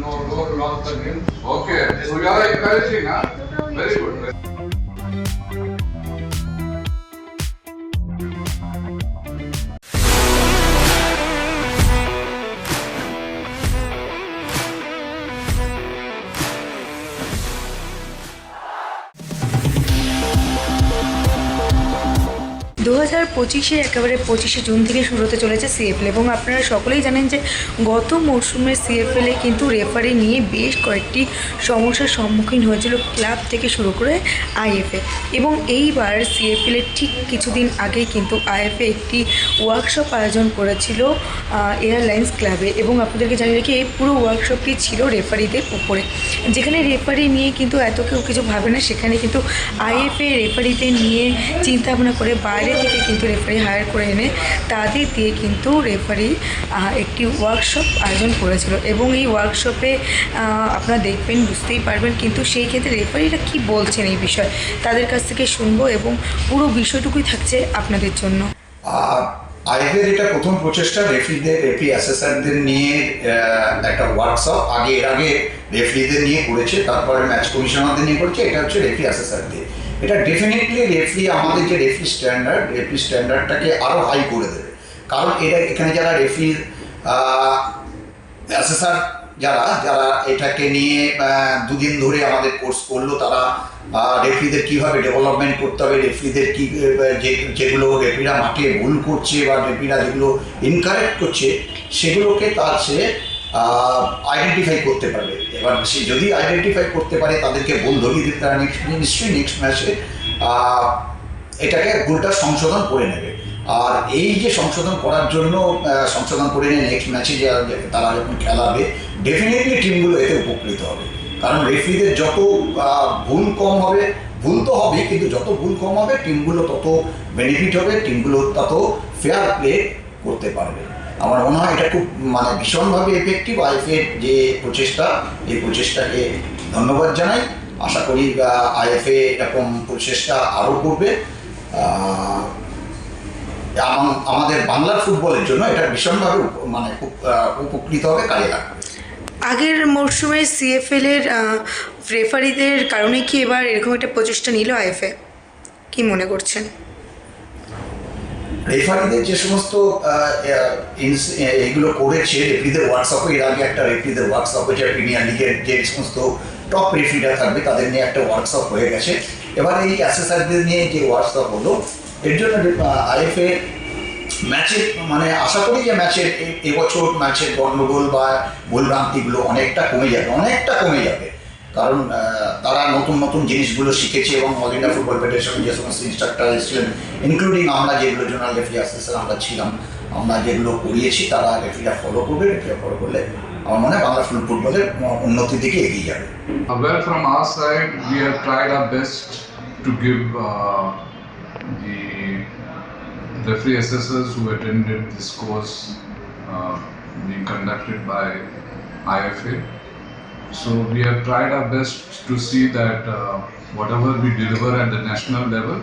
no lost again. Okay, so you are encouraging, huh? Very good. 2025-এ একেবারে 25শে June থেকে শুরু হতে চলেছে সিএফএল এবং আপনারা সকলেই জানেন যে গত মরশুমের সিএফএলে কিন্তু রেফারি নিয়ে বেশ কয়েকটি সমস্যার সম্মুখীন হয়েছিল ক্লাব থেকে শুরু করে আইএফএ এবং এইবার সিএফএলের ঠিক কিছুদিন আগেই কিন্তু আইএফএ একটি ওয়ার্কশপ আয়োজন করেছিল এয়ারলাইন্স ক্লাবে এবং আপনাদেরকে জানিয়ে রাখি এই পুরো ওয়ার্কশপটি ছিল রেফারিদের উপরে, যেখানে রেফারি নিয়ে কিন্তু এত কেউ কিছু ভাবে না, সেখানে কিন্তু আইএফএ রেফারিদের নিয়ে চিন্তা ভাবনা করে বাইরে থেকে কিন্তু রেফারি হায়ার করে এনে তাদের দিয়ে কিন্তু রেফারি একটি ওয়ার্কশপ আয়োজন করেছিল এবং এই ওয়ার্কশপে আপনারা দেখবেন, বুঝতেই পারবেন, কিন্তু সেই ক্ষেত্রে রেফারিরা কি বলছেন এই বিষয়ে তাদের কাছ থেকে শুনবো এবং পুরো বিষয়টুকুই থাকছে আপনাদের জন্য। আইএফএর এটা প্রথম প্রচেষ্টা রেফারি অ্যাসেসারদের নিয়ে একটা ওয়ার্কশপ। এর আগে রেফারিদের নিয়ে করেছে, তারপরে ম্যাচ কমিশনারদের নিয়ে করেছে, এটা হচ্ছে রেফারি অ্যাসেসারদের। এটা ডেফিনেটলি আমাদের যে রেফারি স্ট্যান্ডার্ডটাকে আরও হাই করে দেবে, কারণ এখানে যারা রেফারি অ্যাসেসার যারা এটাকে নিয়ে দুদিন ধরে আমাদের কোর্স করলো, তারা রেফারিদের কীভাবে ডেভেলপমেন্ট করতে হবে, রেফারিদের কী যেগুলো রেফারিরা মাঠে ভুল করছে বা রেফারিরা যেগুলো ইনকারেক্ট করছে সেগুলোকে সে আইডেন্টিফাই করতে পারবে। এবার সে যদি আইডেন্টিফাই করতে পারে, তাদেরকে ভুল ধরিয়ে দিতে, তারা নিশ্চয়ই নেক্সট ম্যাচে এটাকে ভুলটা সংশোধন করে নেবে। আর এই যে সংশোধন করার জন্য সংশোধন করে নিয়ে নেক্সট ম্যাচে তারা যখন খেলাবে, ডেফিনেটলি টিমগুলো এতে উপকৃত হবে। কারণ রেফারিদের যত ভুল কম হবে, ভুল তো হবে, কিন্তু যত ভুল কম হবে টিমগুলো তত বেনিফিট হবে, টিমগুলো তত ফেয়ার প্লে করতে পারবে। আমার মনে হয় এটা খুব ভীষণভাবে এফেক্টিভ আইএফএর যে প্রচেষ্টা, এই প্রচেষ্টাকে ধন্যবাদ জানাই। আশা করি আইএফএ এরকম প্রচেষ্টা আরও করবে। আমাদের বাংলার ফুটবলের জন্য এটা ভীষণভাবে খুব উপকৃত হবে, কাজে লাগবে। আগের মরশুমে সিএফএলের রেফারিদের কারণে কি এবার এরকম একটা প্রচেষ্টা নিল আইএফএ, কি মনে করছেন? রেফারিদের যে সমস্ত এগুলো করেছে, রেফারিদের ওয়ার্কশপে, এর আগে একটা রেফারিদের ওয়ার্কশপ হয়েছে, প্রিমিয়ার লিগের যে সমস্ত টপ রেফারিরা থাকবে তাদের নিয়ে একটা ওয়ার্কশপ হয়ে গেছে। এবার এই অ্যাসেসারদের নিয়ে যে ওয়ার্কশপ হলো, এর জন্য আইএফএ ম্যাচের আশা করি যে ম্যাচের এবছর ম্যাচের গণ্ডগোল বা ভুলভ্রান্তিগুলো অনেকটা কমে যাবে, কারণ তারা নতুন নতুন জিনিসগুলো শিখেছে এবং অল ইন্ডিয়া ফুটবল ফেডারেশন যে সমস্ত ইনস্ট্রাক্টর এসেছিলেন, ইনক্লুডিং আমরা যেগুলো জোনাল রেফারি অ্যাসেসার আমরা ছিলাম, আমরা যেগুলো করিয়েছি তারা রেফারিরা ফলো করবে। রেফারিরা ফলো করলে আমার মনে হয় বাংলা ফুটবলের উন্নতির দিকে এগিয়ে যাবে। Well, from our side, we have tried our best to give the referee assessors who attended this course being conducted by IFA. So we have tried our best to see that whatever we deliver at the national level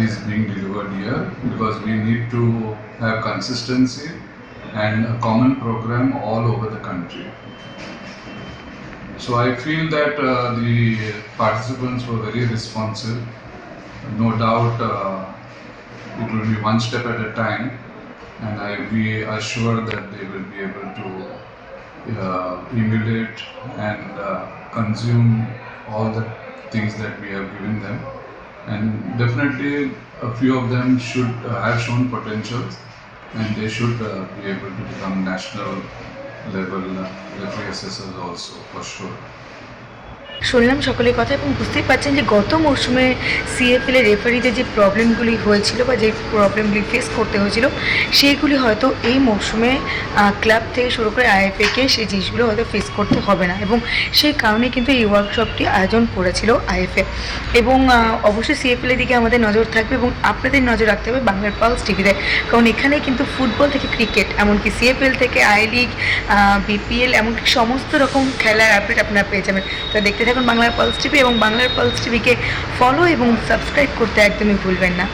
is being delivered here, because we need to have consistency and a common program all over the country. So I feel that the participants were very responsive. No doubt it will be one step at a time, and I be assured that they will be able to emulate and consume all the things that we have given them, and definitely a few of them should have shown potentials, and they should be able to become national level referee assessors also, for sure. শুনলাম সকলের কথা এবং বুঝতেই পারছেন যে গত মরশুমে সিএফএলের রেফারিদের যে প্রবলেমগুলি হয়েছিল বা যে প্রবলেমগুলি ফেস করতে হয়েছিল, সেইগুলি হয়তো এই মরশুমে ক্লাব থেকে শুরু করে আইএফএকে সেই জিনিসগুলো হয়তো ফেস করতে হবে না এবং সেই কারণে কিন্তু এই ওয়ার্কশপটি আয়োজন করেছিল আইএফএ। এবং অবশ্যই সিএফএলের দিকে আমাদের নজর থাকবে এবং আপনাদের নজর রাখতে হবে বাংলার পালস টিভিতে, কারণ এখানে কিন্তু ফুটবল থেকে ক্রিকেট, এমনকি সিএফএল থেকে আই লিগ, বিপিএল, এমনকি সমস্ত রকম খেলার আপডেট আপনারা পেয়ে যাবেন। তো দেখতে থাকুন বাংলার পালস টিভি এবং বাংলার পালস টিভিকে ফলো এবং সাবস্ক্রাইব করতে একদমই ভুলবেন না।